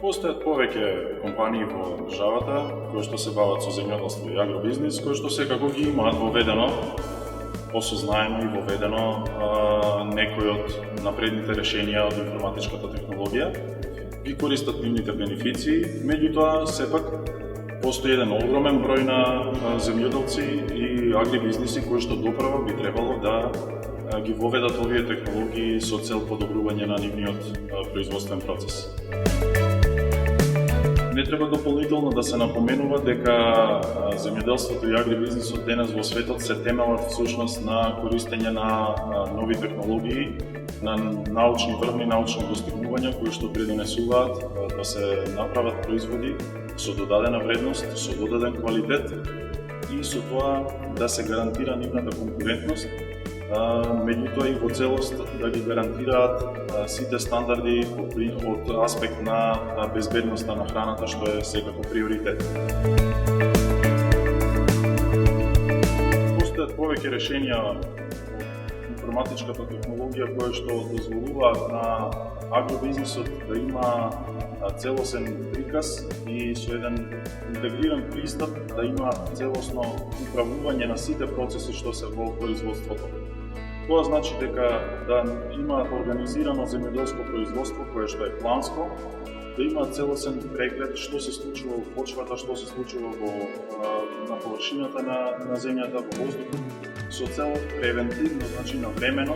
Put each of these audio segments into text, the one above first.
Постојат повеќе компании во државата кои што се бават со земјоделство и агробизнис, кои што секако ги имаат воведено, осознаено и воведено некои од напредните решенија од информатичката технологија, ги користат нивните бенефиции, меѓутоа сепак постои еден огромен број на земјоделци и агрибизниси кои што доправа би требало да ги воведат овие технологии со цел подобрување на нивниот производствен процес. Не треба дополнително да се напоменува дека земјоделството и агрибизнисот денес во светот се темелат всушност на користење на нови технологии, на научни врвни научни достигнувања кои што придонесуваат да се направат производи со додадена вредност, со додаден квалитет и со тоа да се гарантира нивната конкурентност, меѓутоа и во целост да ги гарантираат сите стандарди од аспект на безбедноста на храната, што е секако приоритет. Постојат повеќе решенија од информатичката технологија кои што дозволуваат на агробизнисот да има целосен приказ и со еден интегриран пристап да има целосно управување на сите процеси што се во производството. Тоа значи дека да има организирано земјоделско производство кое што е планско, да има целосен преглед што се случува во почвата, што се случува на површината на земјата, во воздухот, со цел превентивно, значи навремено,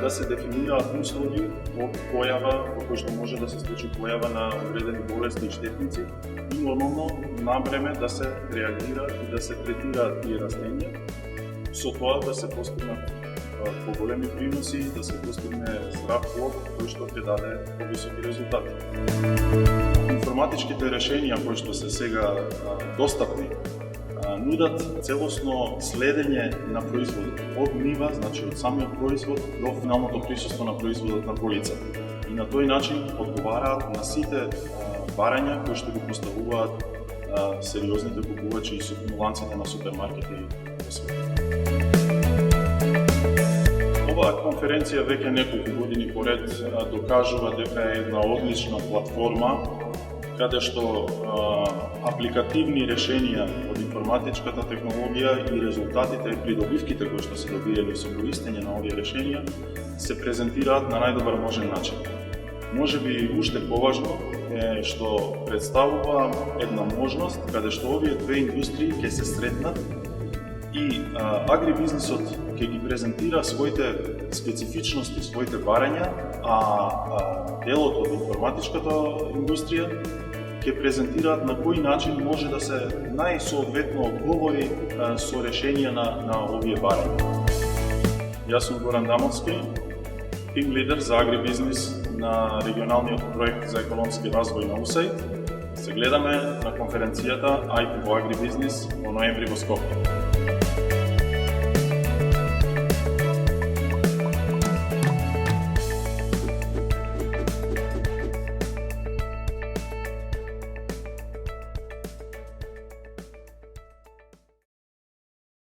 да се дефинираат услови од појава, во кој што може да се случи појава на одредени болести и штетници и нормално навреме да се реагира и да се третираат тие растенија, со тоа да се постигнат поголеми приноси, да се постигне здрав плод кој што ќе даде повисоки резултати. Информатичките решенија кои што се сега достапни нудат целосно следење на производот од нива, значи од самиот производ до финалното присуство на производот на полица. И на тој начин одговараат на сите барања кои што ги поставуваат сериозните купувачи и ланците на супермаркети во светот. Оваа конференција веќе неколку години поред докажува дека е една одлична платформа каде што апликативни решенија од информатичката технологија и резултатите и придобивките кои што се добиени со користење на овие решенија се презентираат на најдобар можен начин. Можеби уште поважно е што представува една можност каде што овие две индустрии ќе се сретнат и агрибизнисот ќе ги презентира своите специфичности, своите барања, а делот од информатичката индустрија ќе презентираат на кој начин може да се најсоодветно одговори со решенија на овие барања. Јас сум Горан Дамовски, тим лидер за агрибизнис на регионалниот проект за економски развој на USAID. Се гледаме на конференцијата IT во агрибизнис во ноември во Скопје.